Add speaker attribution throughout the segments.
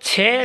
Speaker 1: 6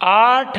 Speaker 1: 8